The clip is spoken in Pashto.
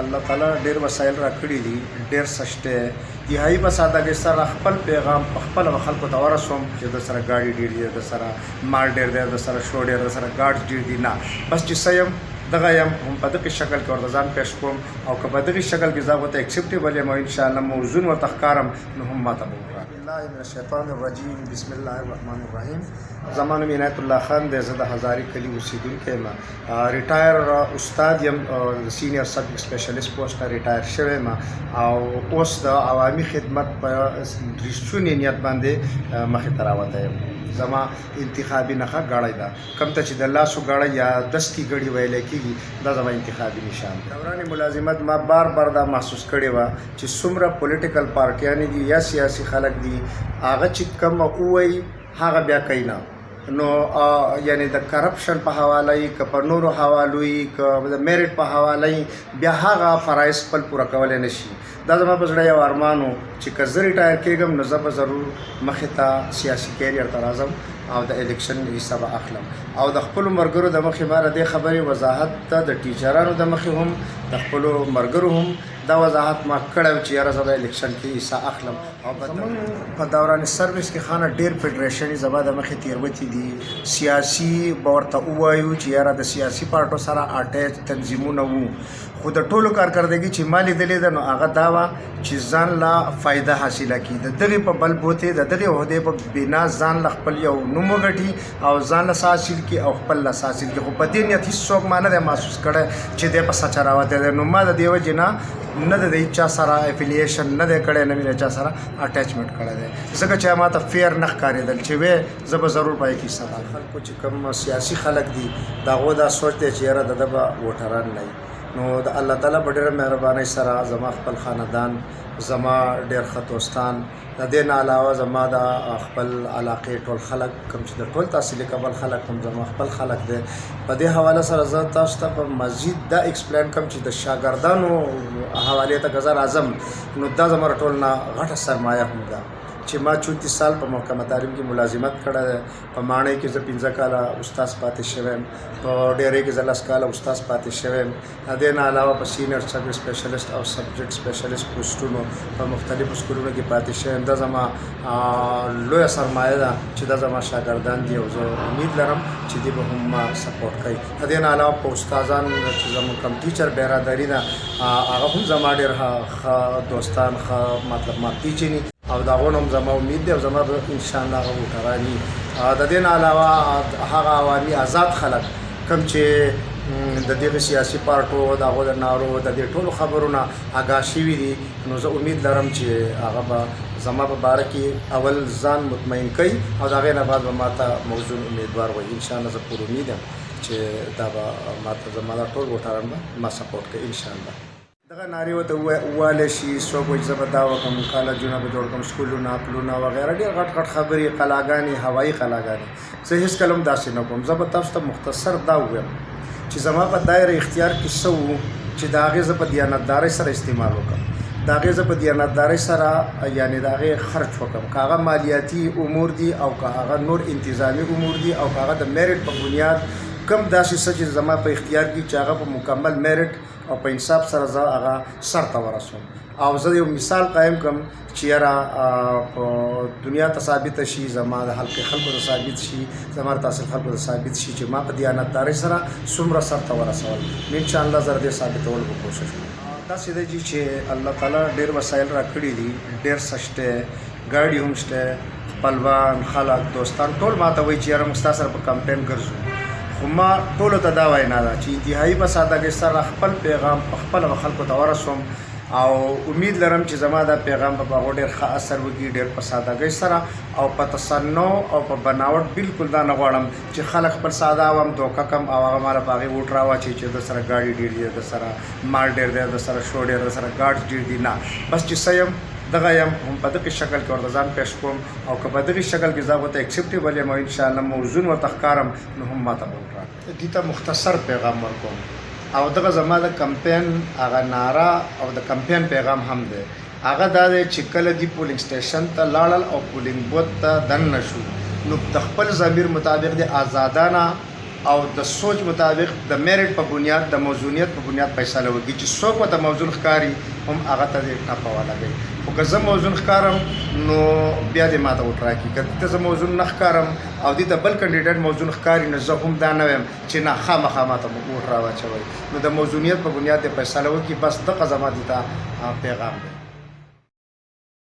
الله تعالی ډېر وسایل راکړي دي، ډېر سشته دهایي په سادهګۍ سره خپل پیغام په خپله به خلکو ته ورسوم چې د سره ګاډي ډېر دي، د سره مال ډېر دی، د سره شو ډېر، د سره ګاډ ډېر دي. نه بس چې څه یم دغه یم، هم په دغه شکل کې ورته ځان پیش کوم او که په دغه شکل کې زه ورته اکسپټیبل یم او انشاءالله موزون ورته ښکارم نو هم ماته به وکړه. بالله من الشیطان الرجیم، بسم الله الرحمن الرحیم. زما نوم عنایت الله خان دی، زه د هزاري کلي اوسېدونکی یم. ریټایر استاد یم، سینیر سبجیکټ سپیشلیست پوسټ نه ریټایر شوی یم او اوس د عوامي خدمت په رښتوني نیت باندې مخې ته راوتی یم. زما انتخابي نښه ګاړی ده، کوم ته چې د لاسو ګاړی یا دستي ګړی ویلی کېږي دا زما انتخابي نشان دی. دوران ملازمت ما بار بار دا محسوس کړې وه چې څومره پولیټیکل پارټیانې دي یا سیاسي خلک دي، هغه چې کوم ووایي هغه بیا کوي نه. نو یعنی د کرپشن په حواله یې که په نورو حوالو یې که د میرټ په حواله یې بیا هغه فرایض خپل پوره کولی نه شي. دا زما په زړه یو ارمان و چې که زه ریټایر کېږم نو زه به ضرور مخې ته سیاسي کیریر ته راځم او د الیکشن حصه به اخلم او د خپلو ملګرو د مخې ما د دې خبرې وضاحت ته د ټیچرانو د مخې هم د خپلو ملګرو هم دا وضاحت ما کړی چې یاره زه به الیکشن کې حصه اخلم. او زموږ په دوران سروس کې خانه ډېر فیډریشنې زما د مخې تېروتې دي، سیاسي به ورته ووایو چې یاره د سیاسي پارټو سره اټیچ تنظیمونه وو، خو د ټولو کارکردګي چې ما لیدلې ده نو هغه دا وه چې ځان لا فایده حاصله کړي، د دغې په بل بوتې د دغې عهدې په بنا ځان له خپل یو نوم وګټي او ځان له څه حاصل کړي او خپل له څه حاصل کړي. خو په دې نیت هېڅ څوک ما نه دی محسوس کړی چې دی په سچه راوتی دی. نو ما د دې وجې نه د چا سره افیلیشن نه دی کړی، نه مې د چا سره اټیچمنټ کړی دی، ځکه چې ما ته فیر نه ښکارېدل چې وی زه به ضرور پای کې حصه اخلم. خلکو چې کوم سیاسي خلک دي د هغو دا سوچ دی چې یاره د ده به ووټران نه وي. نو د الله تعالی په ډېره مهربانۍ سره زما خپل خاندان، زما ډېر ښه دوستان، د دې نه علاوه زما د خپل علاقې ټول خلک کوم چې د ټول تحصیلي کابل خلک هم زما خپل خلک دی. په دې حواله سره زه تاسو ته په مزید دا ایکسپلین کوم چې د شاګردانو حوالې ته که زه راځم نو دا زما ټول نه غټه سرمایه هم ده چې ما 34 سال په محکمه تعلیم کې ملازمت کړی دی. په ماڼۍ کې زه 15 کاله استاد پاتې شوی یم، په ډیرۍ کې زه 10 کاله استاد پاتې شوی یم. د دې نه علاوه په سینیر سبجیکټ سپیشلیست او سبجیکټ سپیشلیست پوسټونو په مختلفو سکولونو کې پاتې شوی یم. دا زما لویه سرمایه ده چې دا زما شاګردان دي او زه امید لرم چې دوی به هم ما سپورټ کوي. د دې نه علاوه په استادان چې زموږ کوم ټیچر برادري ده هغه هم زما ډېر ښه دوستان، ښه مطلب ما پیژني او د هغو نه هم زما امید دی او زما به انشاءالله هغه ووټران وي. د دې نه علاوه هغه عوامي آزاد خلک کوم چې د دغه سیاسي پارټو د هغو د نارو د دې ټولو خبرو نه آګاه شوي دي نو زه امید لرم چې هغه به زما په باره کې اول ځان مطمئن کوي او د هغې نه بعد به ما ته موزون امیدوار وایي. انشاءالله زه پور امید یم چې دا به ما ته زما دا ټول ووټران به ما سپورټ کوي انشاءالله. دغه نارې ورته وویلی شي، څوک وایي زه به دا وکړم، کالجونه به جوړ کړم، سکولونه، پلونه وغیره، ډېر غټ غټ خبرې، قلاګانې، هوایي قلاګانې. زه هېڅکله هم داسې نه کوم. زه به تاسو ته مختصر دا ووایم چې زما په دایره اختیار کې څه وو چې د هغې زه په دیانتدارۍ سره استعمال وکړم، د هغې زه په دیانتدارۍ سره یعنې د هغې خرچ وکړم، که هغه مالیاتي امور دي او که هغه نور انتظامي امور دي او که هغه د میرټ په بنیاد کوم داسې څه چې زما په اختیار کې چې هغه په مکمل میرټ او په انصاف سره زه هغه سر ته ورسوم. او زه یو مثال قایم کړم چې یاره په دنیا ته ثابته شي، زما د حلقې خلکو ته ثابت شي، زما د تحصیل خلکو ته ثابت شي چې ما په دیانتدارۍ سره څومره سر ته ورسول. نو انشاءالله زه د دې ثابتولو به کوشش کوم. داسې دی چې الله تعالی ډېر وسایل راکړي دي، ډېر څه شته، ګاډي هم شته، خپلوان، خلک، دوستان ټول ما ته وایي چې یاره موږ ستا سره په کمپین ګرځو. خو ما ټولو ته دا وینا ده چې انتهایي په سادهګۍ سره خپل پیغام په خپله به خلکو ته ورسوم او امید لرم چې زما دا پیغام به په هغو ډېر ښه اثر وکړي، ډېر په سادهګۍ سره او په تصنع او په بناوټ. بالکل دا نه غواړم چې خلک خپل ساده عوام دوکه کم او هغه ماله په هغې ووټ راواچوي چې د سره ګاډي ډېر دي، د سره مال ډېر دی، د سره شو ډېر، د سره ګاډ ډېر دي. نه بس چې څه یم دغه یم، هم په دغه شکل کې ورته ځان پیش کوم او که په دغه شکل کې زه ورته اکسپټیبل یم او انشاءالله موزون ورته ښکارم نو هم ماته به وکړه. دې ته مختصر پیغام ورکوم او دغه زما د کمپین هغه ناره او د کمپین پیغام هم دی. هغه دا دی چې کله دې پولینګ سټیشن ته لاړل او پولینګ بوت ته دننه شو نو د خپل ضمیر مطابق د آزادانه او د سوچ مطابق د میرټ په بنیاد د موزونیت په بنیاد فیصله وکړي چې څوک ورته موزون ښکاري هم هغه ته دې ټاپه ولګوي. خو که زه موزون ښکارم نو بیا دې ما ته ووټ راکړي، که ته زه موزون نه ښکارم او دې ته بل کینډیډیټ موزون ښکاري نو زه هم دا نه وایم چې نه خامخا ما ته ووټ راواچوئ. نو د موزونیت په بنیاد دې فیصله وکړي. بس دغه زما دې ته پیغام دی.